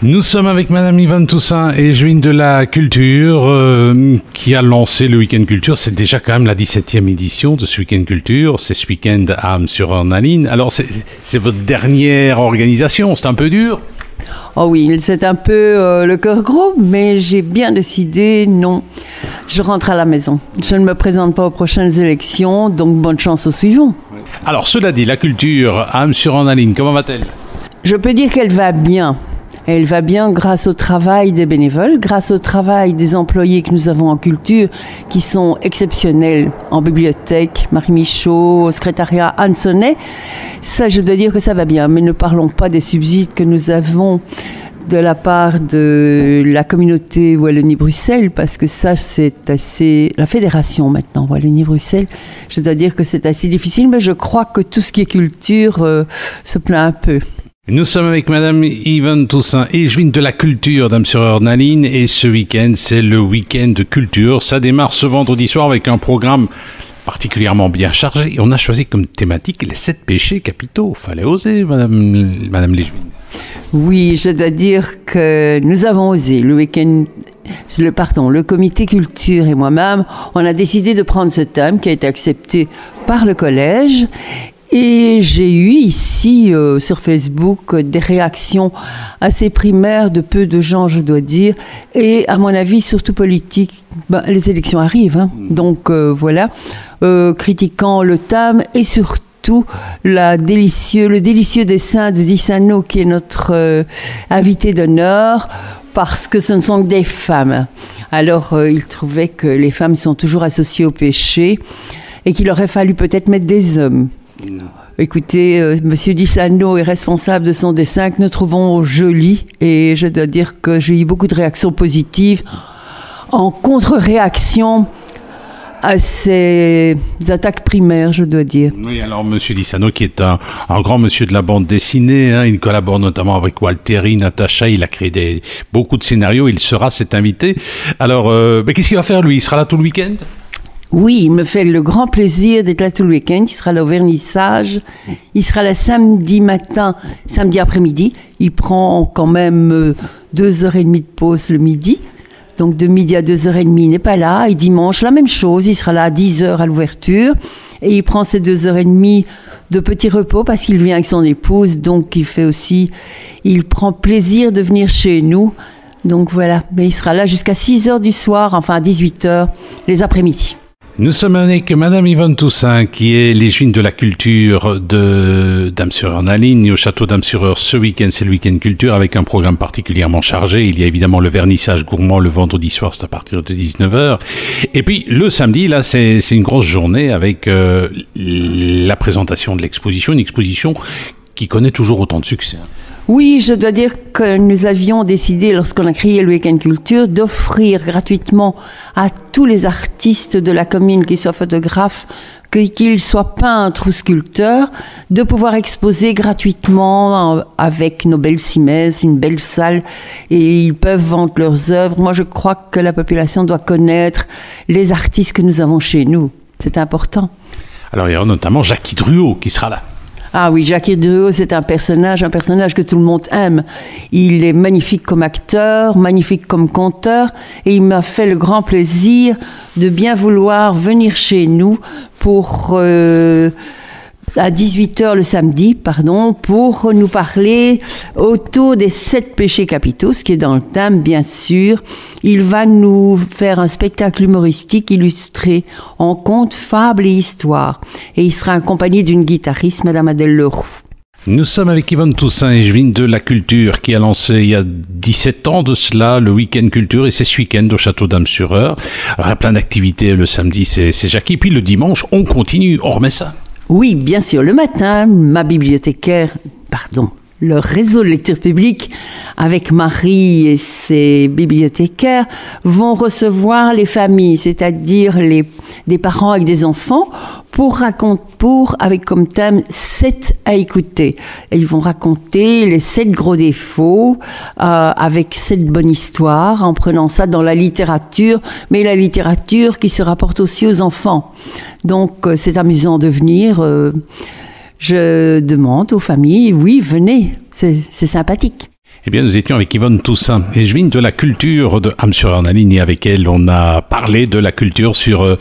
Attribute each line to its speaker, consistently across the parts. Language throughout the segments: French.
Speaker 1: Nous sommes avec Madame Yvonne Toussaint, échevine de la culture, qui a lancé le Week-end Culture. C'est déjà quand même la 17e édition de ce Week-end Culture. C'est ce week-end à Âmes-sur-Ornaline. Alors, c'est votre dernière organisation, c'est un peu dur?
Speaker 2: Oh oui, c'est un peu le cœur gros, mais j'ai bien décidé, non, je rentre à la maison. Je ne me présente pas aux prochaines élections, donc bonne chance aux suivants.
Speaker 1: Alors, cela dit, la culture à Âmes-sur-Ornaline, comment va-t-elle?
Speaker 2: Je peux dire qu'elle va bien. Elle va bien grâce au travail des bénévoles, grâce au travail des employés que nous avons en culture, qui sont exceptionnels en bibliothèque, Marie Michaud, au secrétariat Anne Sonnet. Ça, je dois dire que ça va bien, mais ne parlons pas des subsides que nous avons de la part de la communauté Wallonie-Bruxelles, parce que ça, c'est assez... La fédération, maintenant, Wallonie-Bruxelles, je dois dire que c'est assez difficile, mais je crois que tout ce qui est culture se plaint un peu.
Speaker 1: Nous sommes avec Madame Yvonne Toussaint, échevine de la culture d'Âmes-sur-Ornaline, et ce week-end, c'est le week-end de culture. Ça démarre ce vendredi soir avec un programme particulièrement bien chargé. Et on a choisi comme thématique les 7 péchés capitaux. Fallait oser, Madame l'échevine.
Speaker 2: Oui, je dois dire que nous avons osé. Le comité culture et moi-même, on a décidé de prendre ce thème qui a été accepté par le collège. Et j'ai eu ici sur Facebook des réactions assez primaires de peu de gens, je dois dire, et à mon avis surtout politiques. Les élections arrivent, hein. Donc voilà, critiquant le thème et surtout le délicieux dessin de Di Sanno qui est notre invité d'honneur, parce que ce ne sont que des femmes. Alors il trouvait que les femmes sont toujours associées au péché et qu'il aurait fallu peut-être mettre des hommes. Non. Écoutez, Monsieur Di Sanno est responsable de son dessin que nous trouvons joli, et je dois dire que j'ai eu beaucoup de réactions positives en contre-réaction à ces attaques primaires, je dois dire.
Speaker 1: Oui, alors Monsieur Di Sanno, qui est un grand monsieur de la bande dessinée, hein, il collabore notamment avec Walteri, Natacha, il a créé beaucoup de scénarios, il sera cet invité. Alors, qu'est-ce qu'il va faire lui? Il sera là tout le week-end?
Speaker 2: Oui, il me fait le grand plaisir d'être là tout le week-end. Il sera là au vernissage. Il sera là samedi matin, samedi après-midi. Il prend quand même 2h30 de pause le midi. Donc de midi à 2h30, il n'est pas là. Et dimanche, la même chose. Il sera là à 10h à l'ouverture. Et il prend ses 2h30 de petit repos parce qu'il vient avec son épouse. Donc il prend plaisir de venir chez nous. Donc voilà. Mais il sera là jusqu'à 6h du soir, enfin à 18h, les après-midi.
Speaker 1: Nous sommes avec Madame Yvonne Toussaint, qui est l'échevine de la culture d'Âmes-sur-Ornaline, et au château d'Âmes-sur-Eure. Ce week-end, c'est le week-end culture avec un programme particulièrement chargé. Il y a évidemment le vernissage gourmand le vendredi soir, c'est à partir de 19h. Et puis le samedi, là, c'est une grosse journée avec la présentation de l'exposition, une exposition qui connaît toujours autant de succès.
Speaker 2: Oui, je dois dire que nous avions décidé, lorsqu'on a créé le Week-end Culture, d'offrir gratuitement à tous les artistes de la commune, qu'ils soient photographes, qu'ils soient peintres ou sculpteurs, de pouvoir exposer gratuitement avec nos belles cimaises, une belle salle, et ils peuvent vendre leurs œuvres. Moi, je crois que la population doit connaître les artistes que nous avons chez nous. C'est important.
Speaker 1: Alors, il y aura notamment Jackie Druot qui sera là.
Speaker 2: Ah oui, Jackie Druot, c'est un personnage que tout le monde aime. Il est magnifique comme acteur, magnifique comme conteur, et il m'a fait le grand plaisir de bien vouloir venir chez nous pour à 18h le samedi, pour nous parler autour des 7 péchés capitaux, ce qui est dans le thème, bien sûr. Il va nous faire un spectacle humoristique illustré en contes, fables et histoires. Et il sera accompagné d'une guitariste, Madame Adèle Leroux.
Speaker 1: Nous sommes avec Yvonne Toussaint, échevine de la culture, qui a lancé il y a 17 ans de cela le week-end culture, et c'est ce week-end au château d'Âmes-sur-Eure. Alors, il y a plein d'activités. Le samedi, c'est Jackie. Puis le dimanche, on continue, on remet ça.
Speaker 2: Oui, bien sûr. Le matin, le réseau de lecture publique, avec Marie et ses bibliothécaires, vont recevoir les familles, c'est-à-dire des parents avec des enfants, avec comme thème 7 à écouter. Et ils vont raconter les 7 gros défauts, avec 7 bonnes histoires, en prenant ça dans la littérature, mais la littérature qui se rapporte aussi aux enfants. Donc c'est amusant de venir. Je demande aux familles, oui, venez, c'est sympathique.
Speaker 1: Eh bien, nous étions avec Yvonne Toussaint, échevine de la culture de Ham-sur-Ornaline, et avec elle, on a parlé de la culture sur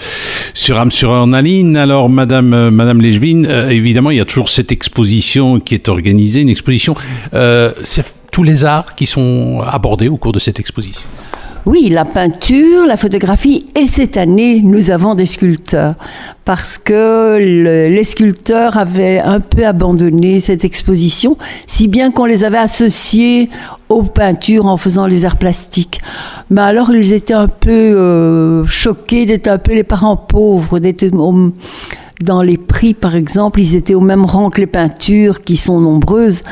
Speaker 1: Ham-sur-Ornaline. Alors, Madame l'échevine, évidemment, il y a toujours cette exposition qui est organisée, une exposition. C'est tous les arts qui sont abordés au cours de cette exposition.
Speaker 2: Oui, la peinture, la photographie, et cette année, nous avons des sculpteurs, parce que les sculpteurs avaient un peu abandonné cette exposition, si bien qu'on les avait associés aux peintures en faisant les arts plastiques. Mais alors, ils étaient un peu choqués d'être un peu les parents pauvres, d'être dans les prix, par exemple, ils étaient au même rang que les peintures, qui sont nombreuses.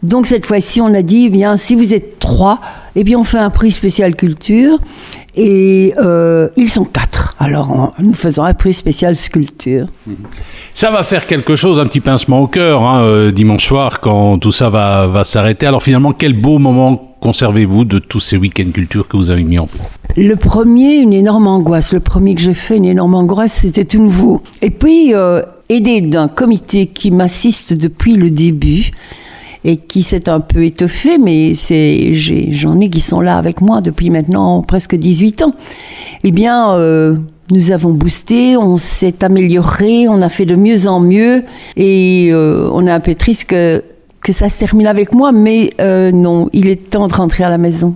Speaker 2: Donc, cette fois-ci, on a dit, eh bien, si vous êtes 3, eh bien, on fait un prix spécial culture. Et ils sont 4. Alors, nous faisons un prix spécial sculpture.
Speaker 1: Ça va faire quelque chose, un petit pincement au cœur, hein, dimanche soir, quand tout ça va s'arrêter. Alors, finalement, quel beau moment conservez-vous de tous ces week-ends culture que vous avez mis en place?
Speaker 2: Le premier, une énorme angoisse. Le premier que j'ai fait, une énorme angoisse, c'était tout nouveau. Et puis, aidé d'un comité qui m'assiste depuis le début et qui s'est un peu étoffé, mais j'en ai qui sont là avec moi depuis maintenant presque 18 ans. Eh bien, nous avons boosté, on s'est amélioré, on a fait de mieux en mieux, et on est un peu triste que ça se termine avec moi, mais non, il est temps de rentrer à la maison.